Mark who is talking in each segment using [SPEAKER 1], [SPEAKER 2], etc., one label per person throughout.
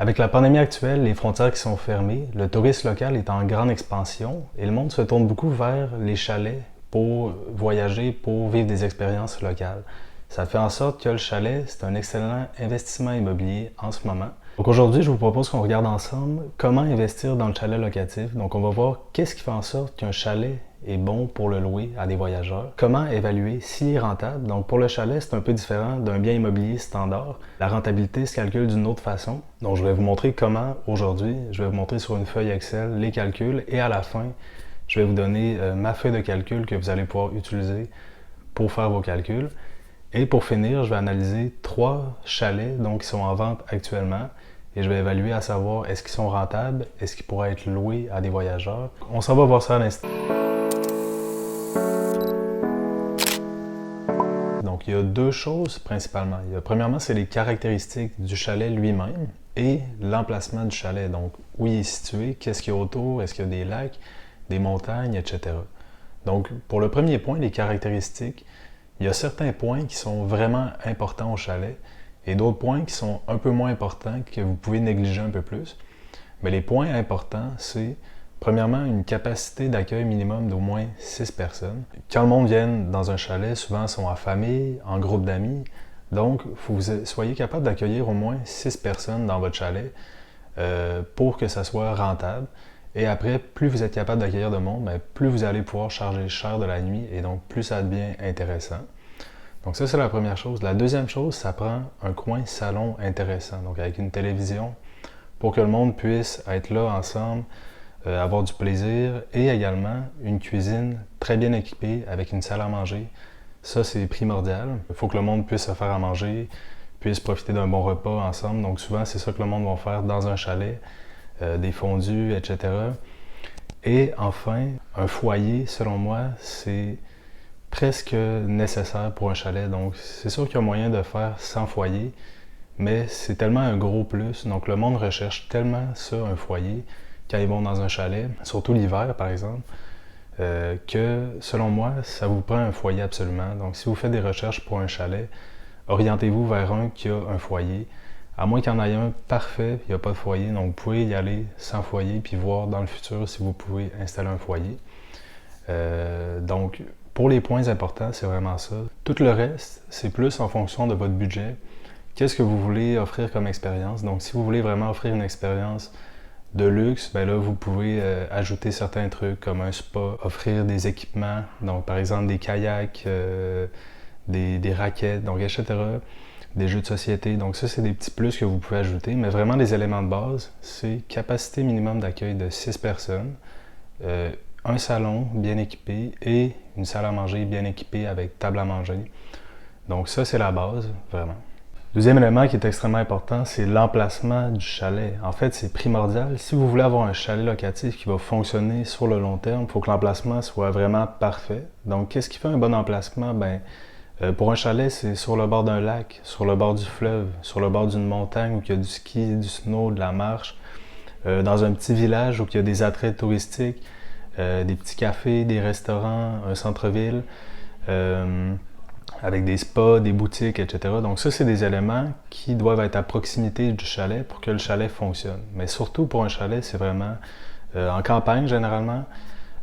[SPEAKER 1] Avec la pandémie actuelle, les frontières qui sont fermées, le tourisme local est en grande expansion et le monde se tourne beaucoup vers les chalets pour voyager, pour vivre des expériences locales. Ça fait en sorte que le chalet, c'est un excellent investissement immobilier en ce moment. Donc aujourd'hui, je vous propose qu'on regarde ensemble comment investir dans le chalet locatif. Donc on va voir qu'est-ce qui fait en sorte qu'un chalet est bon pour le louer à des voyageurs. Comment évaluer s'il est rentable. Donc pour le chalet, c'est un peu différent d'un bien immobilier standard. La rentabilité se calcule d'une autre façon. Donc je vais vous montrer comment aujourd'hui. Je vais vous montrer sur une feuille Excel les calculs et à la fin, je vais vous donner ma feuille de calcul que vous allez pouvoir utiliser pour faire vos calculs. Et pour finir, je vais analyser 3 chalets donc, qui sont en vente actuellement et je vais évaluer à savoir est-ce qu'ils sont rentables, est-ce qu'ils pourraient être loués à des voyageurs. On s'en va voir ça à l'instant. Donc il y a 2 choses principalement. Premièrement, c'est les caractéristiques du chalet lui-même et l'emplacement du chalet. Donc où il est situé, qu'est-ce qu'il y a autour, est-ce qu'il y a des lacs, des montagnes, etc. Donc pour le premier point, les caractéristiques, il y a certains points qui sont vraiment importants au chalet et d'autres points qui sont un peu moins importants, que vous pouvez négliger un peu plus. Mais les points importants, c'est premièrement une capacité d'accueil minimum d'au moins 6 personnes. Quand le monde vient dans un chalet, souvent ils sont en famille, en groupe d'amis. Donc, il faut que vous soyez capable d'accueillir au moins 6 personnes dans votre chalet pour que ça soit rentable. Et après, plus vous êtes capable d'accueillir de monde, plus vous allez pouvoir charger cher de la nuit et donc plus ça devient intéressant. Donc ça, c'est la première chose. La deuxième chose, ça prend un coin salon intéressant, donc avec une télévision pour que le monde puisse être là ensemble, avoir du plaisir et également une cuisine très bien équipée avec une salle à manger. Ça, c'est primordial. Il faut que le monde puisse se faire à manger, puisse profiter d'un bon repas ensemble. Donc souvent, c'est ça que le monde va faire dans un chalet. Des fondus, etc. Et enfin, un foyer, selon moi, c'est presque nécessaire pour un chalet. Donc, c'est sûr qu'il y a moyen de faire sans foyer, mais c'est tellement un gros plus. Donc, le monde recherche tellement ça, un foyer, quand ils vont dans un chalet, surtout l'hiver, par exemple, que, selon moi, ça vous prend un foyer absolument. Donc, si vous faites des recherches pour un chalet, orientez-vous vers un qui a un foyer. À moins qu'il y en ait un parfait, il n'y a pas de foyer, donc vous pouvez y aller sans foyer puis voir dans le futur si vous pouvez installer un foyer. Donc, pour les points importants, c'est vraiment ça. Tout le reste, c'est plus en fonction de votre budget. Qu'est-ce que vous voulez offrir comme expérience? Donc, si vous voulez vraiment offrir une expérience de luxe, ben là, vous pouvez ajouter certains trucs comme un spa, offrir des équipements, donc par exemple des kayaks, des raquettes, donc etc. Des jeux de société. Donc ça, c'est des petits plus que vous pouvez ajouter. Mais vraiment, les éléments de base, c'est capacité minimum d'accueil de 6 personnes, un salon bien équipé et une salle à manger bien équipée avec table à manger. Donc ça, c'est la base, vraiment. Deuxième élément qui est extrêmement important, c'est l'emplacement du chalet. En fait, c'est primordial. Si vous voulez avoir un chalet locatif qui va fonctionner sur le long terme, il faut que l'emplacement soit vraiment parfait. Donc, qu'est-ce qui fait un bon emplacement? Pour un chalet, c'est sur le bord d'un lac, sur le bord du fleuve, sur le bord d'une montagne où il y a du ski, du snow, de la marche, dans un petit village où il y a des attraits touristiques, des petits cafés, des restaurants, un centre-ville, avec des spas, des boutiques, etc. Donc ça, c'est des éléments qui doivent être à proximité du chalet pour que le chalet fonctionne. Mais surtout pour un chalet, c'est vraiment en campagne généralement,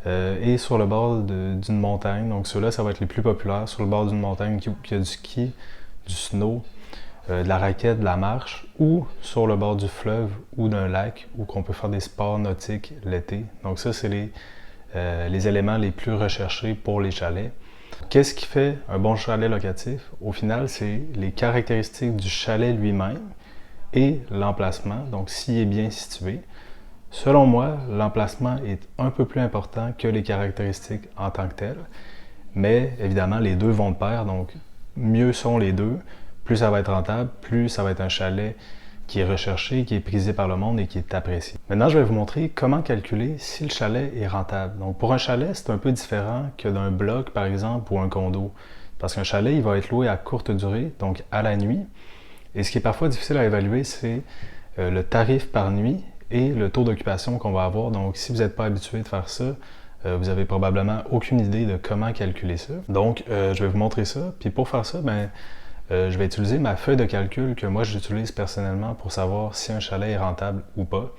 [SPEAKER 1] et sur le bord d'une montagne. Donc ceux-là, ça va être les plus populaires. Sur le bord d'une montagne qui a du ski, du snow, de la raquette, de la marche, ou sur le bord du fleuve ou d'un lac où on peut faire des sports nautiques l'été. Donc ça, c'est les éléments les plus recherchés pour les chalets. Qu'est-ce qui fait un bon chalet locatif? Au final, c'est les caractéristiques du chalet lui-même et l'emplacement, donc s'il est bien situé. Selon moi, l'emplacement est un peu plus important que les caractéristiques en tant que telles, mais évidemment, les deux vont de pair, donc mieux sont les deux, plus ça va être rentable, plus ça va être un chalet qui est recherché, qui est prisé par le monde et qui est apprécié. Maintenant, je vais vous montrer comment calculer si le chalet est rentable. Donc, pour un chalet, c'est un peu différent que d'un bloc, par exemple, ou un condo, parce qu'un chalet, il va être loué à courte durée, donc à la nuit, et ce qui est parfois difficile à évaluer, c'est le tarif par nuit et le taux d'occupation qu'on va avoir. Donc, si vous n'êtes pas habitué de faire ça, vous n'avez probablement aucune idée de comment calculer ça. Donc, je vais vous montrer ça. Puis pour faire ça, Je vais utiliser ma feuille de calcul que moi j'utilise personnellement pour savoir si un chalet est rentable ou pas.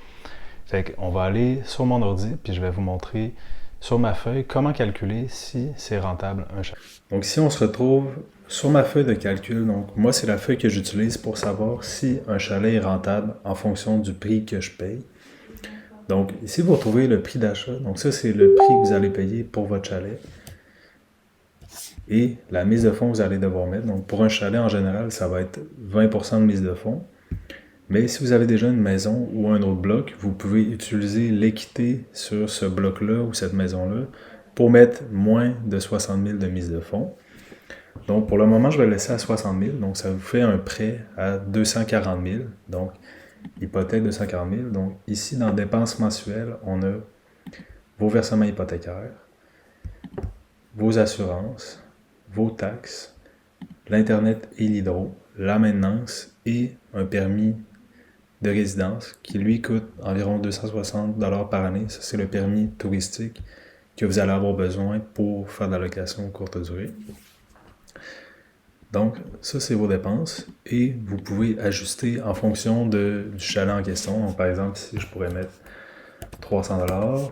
[SPEAKER 1] Fait qu'on va aller sur mon ordi, puis je vais vous montrer sur ma feuille comment calculer si c'est rentable un chalet. Donc si on se retrouve sur ma feuille de calcul, donc moi c'est la feuille que j'utilise pour savoir si un chalet est rentable en fonction du prix que je paye. Donc ici vous retrouvez le prix d'achat, donc ça c'est le prix que vous allez payer pour votre chalet. Et la mise de fonds que vous allez devoir mettre, donc pour un chalet en général ça va être 20% de mise de fonds. Mais si vous avez déjà une maison ou un autre bloc, vous pouvez utiliser l'équité sur ce bloc-là ou cette maison-là pour mettre moins de 60 000 de mise de fonds. Donc pour le moment, je vais le laisser à 60 000. Donc ça vous fait un prêt à 240 000. Donc hypothèque 240 000. Donc ici, dans dépenses mensuelles, on a vos versements hypothécaires, vos assurances, vos taxes, l'Internet et l'hydro, la maintenance et un permis de résidence qui lui coûte environ 260 $ par année. Ça, c'est le permis touristique que vous allez avoir besoin pour faire de la location courte durée. Donc, ça, c'est vos dépenses et vous pouvez ajuster en fonction du chalet en question. Donc, par exemple, ici, je pourrais mettre 300 $.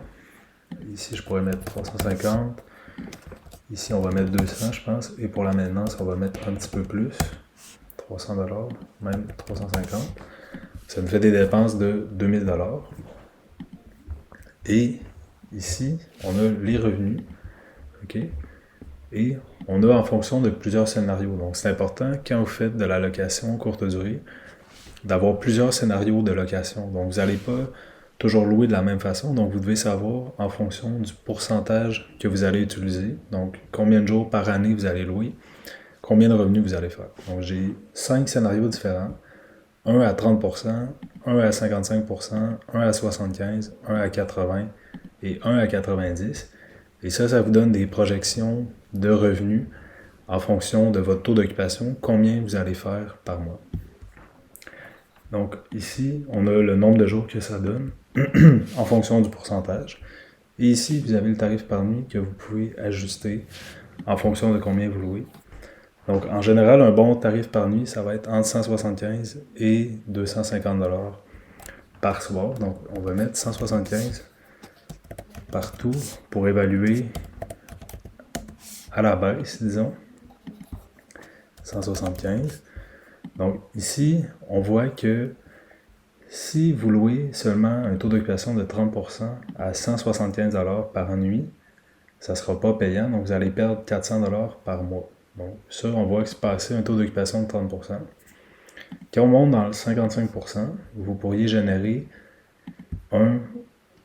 [SPEAKER 1] Ici, je pourrais mettre 350 $. Ici, on va mettre 200, je pense. Et pour la maintenance, on va mettre un petit peu plus. 300 $, même 350 $. Ça nous fait des dépenses de 2000 $. Et ici, on a les revenus. OK? Et on a en fonction de plusieurs scénarios. Donc, c'est important, quand vous faites de la location courte durée, d'avoir plusieurs scénarios de location. Donc, vous n'allez pas toujours louer de la même façon. Donc, vous devez savoir en fonction du pourcentage que vous allez utiliser. Donc, combien de jours par année vous allez louer, combien de revenus vous allez faire. Donc, j'ai 5 scénarios différents. 1 à 30%, 1 à 55%, 1 à 75%, 1 à 80% et 1 à 90%. Et ça vous donne des projections de revenus en fonction de votre taux d'occupation, combien vous allez faire par mois. Donc ici, on a le nombre de jours que ça donne en fonction du pourcentage. Et ici, vous avez le tarif par nuit que vous pouvez ajuster en fonction de combien vous louez. Donc, en général, un bon tarif par nuit, ça va être entre 175 et 250 $ par soir. Donc, on va mettre 175 partout pour évaluer à la baisse, disons. 175. Donc, ici, on voit que si vous louez seulement un taux d'occupation de 30% à 175 $ par nuit, ça ne sera pas payant. Donc, vous allez perdre 400 $ par mois. Donc, ça, on voit que c'est passé un taux d'occupation de 30%. Quand on monte dans le 55%, vous pourriez générer un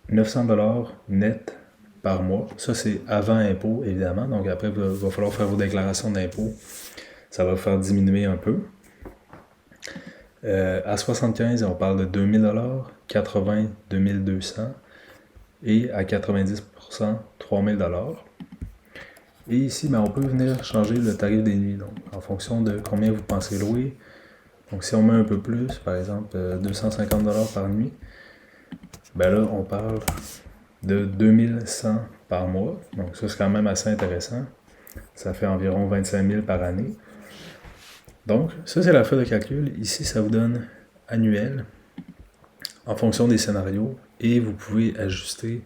[SPEAKER 1] 900 $ net par mois. Ça, c'est avant impôt, évidemment. Donc, après, il va falloir faire vos déclarations d'impôt. Ça va vous faire diminuer un peu. À 75, on parle de 2000 $, 80, 2200 et à 90%, 3000 $. Et ici, on peut venir changer le tarif des nuits, donc en fonction de combien vous pensez louer. Donc si on met un peu plus, par exemple 250 $ par nuit, ben là on parle de 2100 par mois. Donc ça c'est quand même assez intéressant. Ça fait environ 25 000 par année. Donc ça c'est la feuille de calcul. Ici ça vous donne annuel en fonction des scénarios et vous pouvez ajuster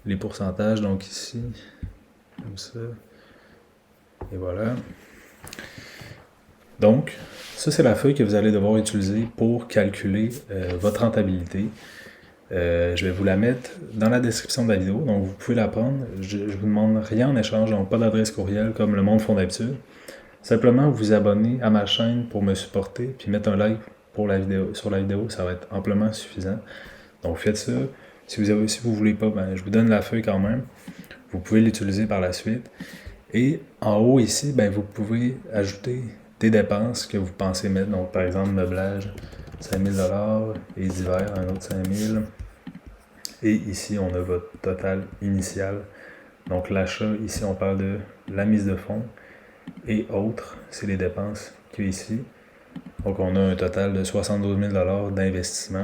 [SPEAKER 1] les pourcentages. Donc ici, comme ça. Et voilà. Donc, ça c'est la feuille que vous allez devoir utiliser pour calculer votre rentabilité. Je vais vous la mettre dans la description de la vidéo, donc vous pouvez la prendre. Je ne vous demande rien en échange, donc pas d'adresse courriel comme le monde font d'habitude. Simplement vous abonner à ma chaîne pour me supporter, puis mettre un like pour la vidéo, sur la vidéo, ça va être amplement suffisant. Donc faites ça. Si vous voulez pas, je vous donne la feuille quand même. Vous pouvez l'utiliser par la suite. Et en haut ici, vous pouvez ajouter des dépenses que vous pensez mettre. Donc par exemple, meublage, 5 000 $, et d'hiver, un autre 5 000. Et ici, on a votre total initial. Donc l'achat, ici on parle de la mise de fonds. Et autres, c'est les dépenses qu'il y a ici. Donc on a un total de 72 000 $ d'investissement.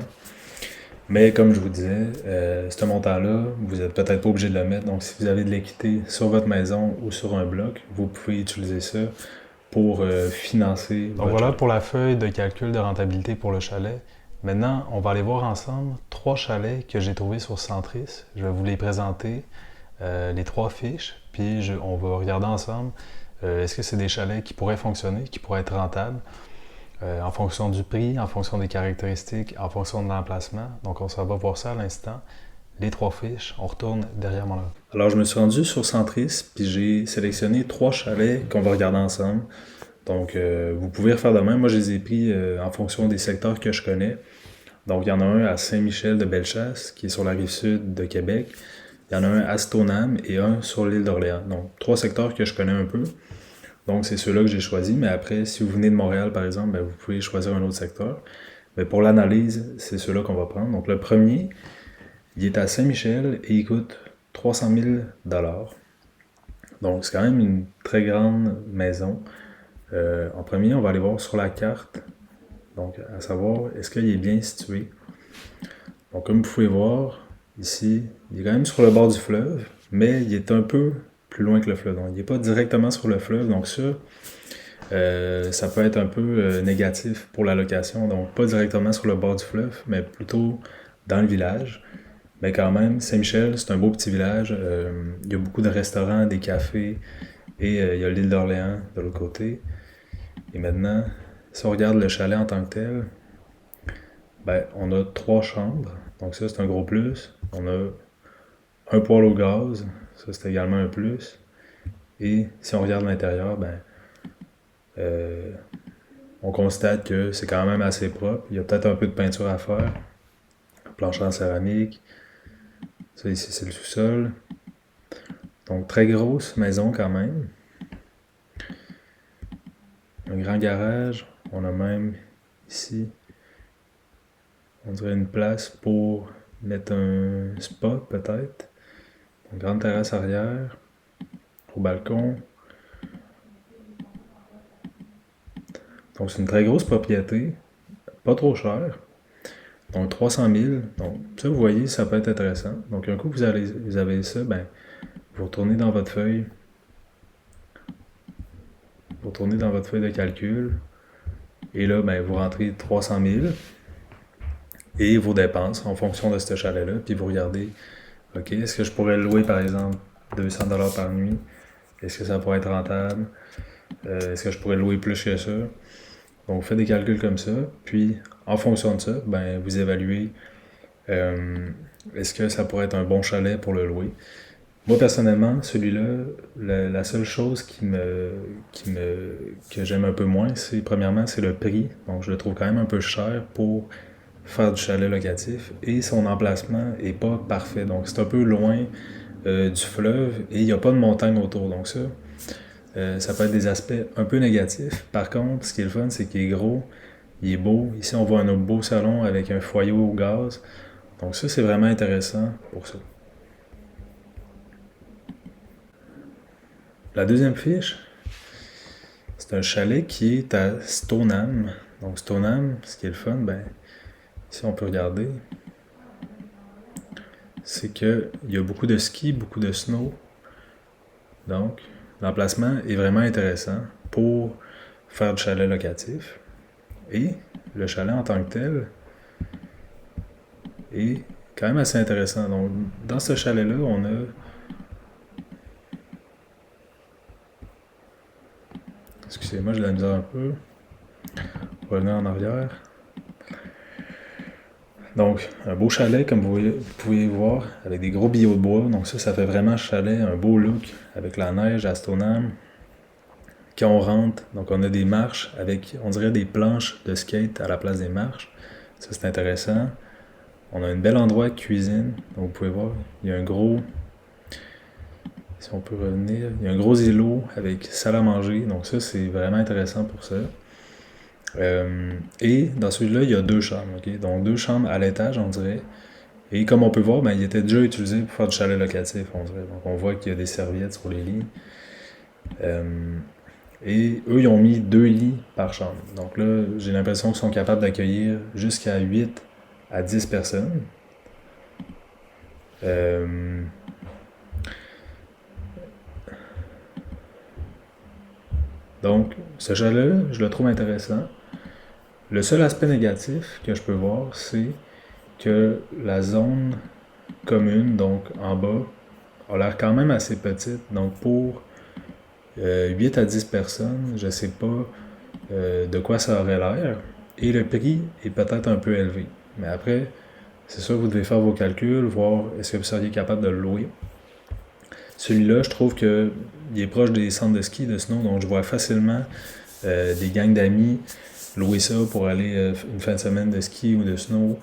[SPEAKER 1] Mais comme je vous disais, ce montant-là, vous n'êtes peut-être pas obligé de le mettre. Donc si vous avez de l'équité sur votre maison ou sur un bloc, vous pouvez utiliser ça pour financer
[SPEAKER 2] Donc
[SPEAKER 1] votre
[SPEAKER 2] voilà
[SPEAKER 1] chalet.
[SPEAKER 2] pour la feuille de calcul de rentabilité pour le chalet. Maintenant, on va aller voir ensemble 3 chalets que j'ai trouvés sur Centris. Je vais vous les présenter, les 3 fiches, puis on va regarder ensemble est-ce que c'est des chalets qui pourraient fonctionner, qui pourraient être rentables, en fonction du prix, en fonction des caractéristiques, en fonction de l'emplacement. Donc on s'en va voir ça à l'instant. Les 3 fiches, on retourne derrière mon ordre.
[SPEAKER 1] Alors je me suis rendu sur Centris, puis j'ai sélectionné 3 chalets qu'on va regarder ensemble. Donc vous pouvez refaire de même. Moi je les ai pris en fonction des secteurs que je connais. Donc, il y en a un à Saint-Michel-de-Bellechasse, qui est sur la rive sud de Québec. Il y en a un à Stoneham et un sur l'île d'Orléans. Donc, 3 secteurs que je connais un peu. Donc, c'est ceux-là que j'ai choisis. Mais après, si vous venez de Montréal, par exemple, ben, vous pouvez choisir un autre secteur. Mais pour l'analyse, c'est ceux-là qu'on va prendre. Donc, le premier, il est à Saint-Michel et il coûte 300 000 $. Donc, c'est quand même une très grande maison. En premier, on va aller voir sur la carte. Donc, à savoir, est-ce qu'il est bien situé? Donc, comme vous pouvez voir, ici, il est quand même sur le bord du fleuve, mais il est un peu plus loin que le fleuve. Donc, il n'est pas directement sur le fleuve. Donc, ça peut être un peu négatif pour la location. Donc, pas directement sur le bord du fleuve, mais plutôt dans le village. Mais quand même, Saint-Michel, c'est un beau petit village. Il y a beaucoup de restaurants, des cafés, et il y a l'île d'Orléans de l'autre côté. Et maintenant, si on regarde le chalet en tant que tel, ben, on a 3 chambres. Donc ça, c'est un gros plus. On a un poêle au gaz. Ça, c'est également un plus. Et si on regarde l'intérieur, ben, on constate que c'est quand même assez propre. Il y a peut-être un peu de peinture à faire. Plancher en céramique. Ça, ici, c'est le sous-sol. Donc, très grosse maison quand même. Un grand garage. On a même ici, on dirait une place pour mettre un spa peut-être. Une grande terrasse arrière. Au balcon. Donc, c'est une très grosse propriété. Pas trop cher. Donc, 300 000. Donc, ça, vous voyez, ça peut être intéressant. Donc, un coup, vous avez ça, ben, vous retournez dans votre feuille. Vous retournez dans votre feuille de calcul. Et là, ben, vous rentrez 300 000 et vos dépenses en fonction de ce chalet-là. Puis vous regardez, OK, est-ce que je pourrais le louer, par exemple, 200 $ par nuit? Est-ce que ça pourrait être rentable? Est-ce que je pourrais louer plus que ça? Donc, vous faites des calculs comme ça. Puis, en fonction de ça, ben, vous évaluez est-ce que ça pourrait être un bon chalet pour le louer. Moi, personnellement, celui-là, la seule chose que j'aime un peu moins, c'est premièrement, c'est le prix. Donc, je le trouve quand même un peu cher pour faire du chalet locatif. Et son emplacement est pas parfait. Donc, c'est un peu loin du fleuve et il n'y a pas de montagne autour. Donc, ça peut être des aspects un peu négatifs. Par contre, ce qui est le fun, c'est qu'il est gros, il est beau. Ici, on voit un beau salon avec un foyer au gaz. Donc, ça, c'est vraiment intéressant pour ça. La deuxième fiche, c'est un chalet qui est à Stoneham. Donc Stoneham, ce qui est le fun, ben, ici on peut regarder, c'est qu'il y a beaucoup de ski, beaucoup de snow. Donc l'emplacement est vraiment intéressant pour faire du chalet locatif. Et le chalet en tant que tel est quand même assez intéressant. Donc dans ce chalet-là, on a... Excusez-moi, j'ai de la misère un peu. Revenir en arrière. Donc, un beau chalet, comme vous pouvez voir, avec des gros billots de bois. Donc ça fait vraiment chalet, un beau look, avec la neige à Stoneham. Quand on rentre, donc on a des marches avec, on dirait des planches de skate à la place des marches. Ça, c'est intéressant. On a un bel endroit de cuisine. Donc vous pouvez voir, il y a un gros... Si on peut revenir, il y a un gros îlot avec salle à manger. Donc ça, c'est vraiment intéressant pour ça. Et dans celui-là, il y a 2 chambres. Okay? Donc 2 chambres à l'étage, on dirait. Et comme on peut voir, ben, il était déjà utilisé pour faire du chalet locatif, on dirait. Donc on voit qu'il y a des serviettes sur les lits. Et eux, ils ont mis 2 lits par chambre. Donc là, j'ai l'impression qu'ils sont capables d'accueillir jusqu'à 8 à 10 personnes.
[SPEAKER 2] Donc, ce chalet-là, je le trouve intéressant. Le seul aspect négatif que je peux voir, c'est que la zone commune, donc en bas, a l'air quand même assez petite. Donc, pour 8 à 10 personnes, je sais pas de quoi ça aurait l'air. Et le prix est peut-être un peu élevé. Mais après, c'est sûr que vous devez faire vos calculs, voir est-ce que vous seriez capable de le louer. Celui-là, je trouve qu'il est proche des centres de ski, de snow, donc je vois facilement des gangs d'amis louer ça pour aller une fin de semaine de ski ou de snow,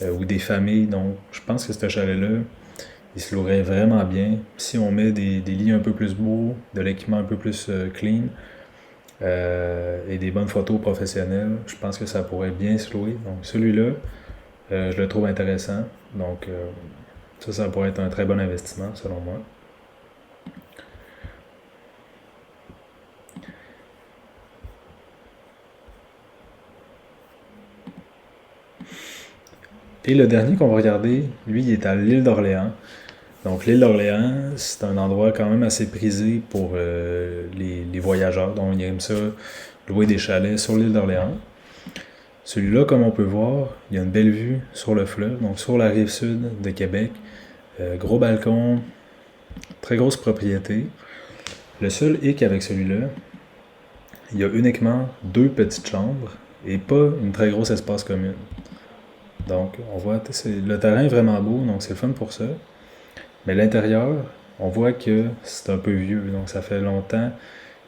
[SPEAKER 2] ou des familles. Donc, je pense que ce chalet-là, il se louerait vraiment bien. Si on met des lits un peu plus beaux, de l'équipement un peu plus clean, et des bonnes photos professionnelles, je pense que ça pourrait bien se louer. Donc, celui-là, je le trouve intéressant. Donc, ça pourrait être un très bon investissement, selon moi. Et le dernier qu'on va regarder, lui, il est à l'île d'Orléans. Donc, l'île d'Orléans, c'est un endroit quand même assez prisé pour les voyageurs. Donc, ils aiment ça, louer des chalets sur l'île d'Orléans. Celui-là, comme on peut voir, il y a une belle vue sur le fleuve, donc sur la rive sud de Québec. Gros balcon, très grosse propriété. Le seul hic avec celui-là, il y a uniquement 2 petites chambres et pas une très grosse espace commune. Donc, on voit, le terrain est vraiment beau, donc c'est le fun pour ça. Mais l'intérieur, on voit que c'est un peu vieux, donc ça fait longtemps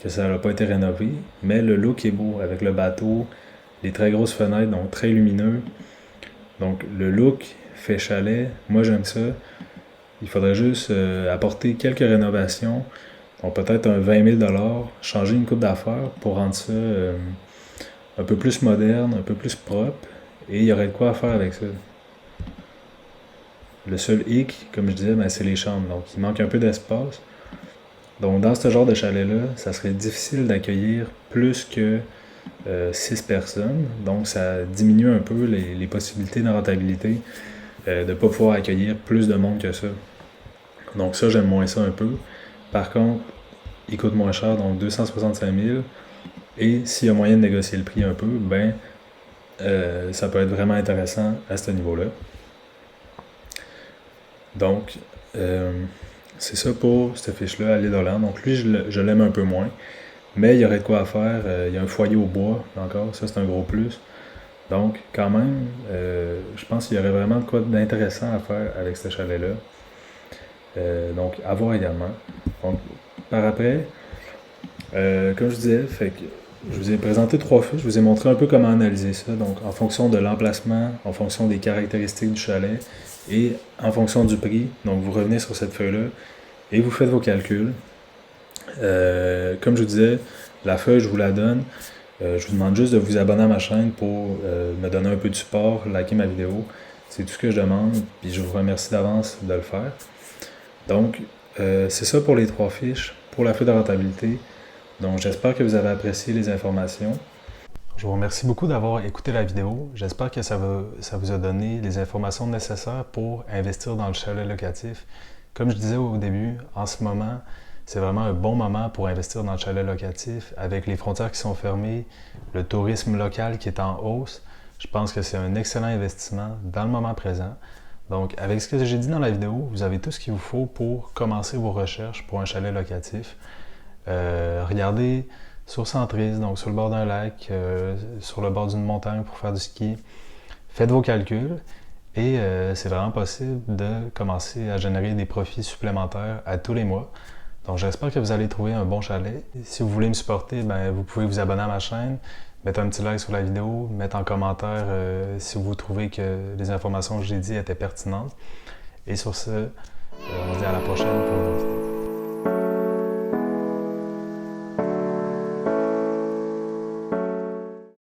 [SPEAKER 2] que ça n'a pas été rénové. Mais le look est beau avec le bateau, les très grosses fenêtres, donc très lumineux. Donc, le look fait chalet, moi j'aime ça. Il faudrait juste apporter quelques rénovations, donc peut-être un 20 000 $, changer une coupe d'affaires pour rendre ça un peu plus moderne, un peu plus propre, et il y aurait de quoi faire avec ça. Le seul hic, comme je disais, c'est les chambres, donc il manque un peu d'espace. Donc dans ce genre de chalet-là, ça serait difficile d'accueillir plus que 6 personnes, donc ça diminue un peu les possibilités de rentabilité de ne pas pouvoir accueillir plus de monde que ça. Donc ça, j'aime moins ça un peu. Par contre, il coûte moins cher, donc 265 000. Et s'il y a moyen de négocier le prix un peu, ça peut être vraiment intéressant à ce niveau-là. Donc, c'est ça pour cette fiche-là à l'île d'Orléans. Donc lui, je l'aime un peu moins. Mais il y aurait de quoi à faire. Il y a un foyer au bois encore, ça c'est un gros plus. Donc, quand même, je pense qu'il y aurait vraiment de quoi d'intéressant à faire avec ce chalet-là. Donc, à voir également. Donc, par après, comme je disais, je vous ai présenté 3 fiches, je vous ai montré un peu comment analyser ça. Donc, en fonction de l'emplacement, en fonction des caractéristiques du chalet et en fonction du prix. Donc, vous revenez sur cette feuille-là et vous faites vos calculs. Comme je vous disais, la feuille, je vous la donne. Je vous demande juste de vous abonner à ma chaîne pour me donner un peu de support, liker ma vidéo. C'est tout ce que je demande, puis je vous remercie d'avance de le faire. Donc, c'est ça pour les 3 fiches, pour la feuille de rentabilité. Donc, j'espère que vous avez apprécié les informations.
[SPEAKER 1] Je vous remercie beaucoup d'avoir écouté la vidéo. J'espère que ça vous a donné les informations nécessaires pour investir dans le chalet locatif. Comme je disais au début, en ce moment, c'est vraiment un bon moment pour investir dans le chalet locatif. Avec les frontières qui sont fermées, le tourisme local qui est en hausse, je pense que c'est un excellent investissement dans le moment présent. Donc, avec ce que j'ai dit dans la vidéo, vous avez tout ce qu'il vous faut pour commencer vos recherches pour un chalet locatif. Regardez sur Centris, donc sur le bord d'un lac, sur le bord d'une montagne pour faire du ski. Faites vos calculs et c'est vraiment possible de commencer à générer des profits supplémentaires à tous les mois. Donc j'espère que vous allez trouver un bon chalet. Si vous voulez me supporter, vous pouvez vous abonner à ma chaîne, mettre un petit like sur la vidéo, mettre en commentaire si vous trouvez que les informations que j'ai dit étaient pertinentes. Et sur ce, on se dit à la prochaine pour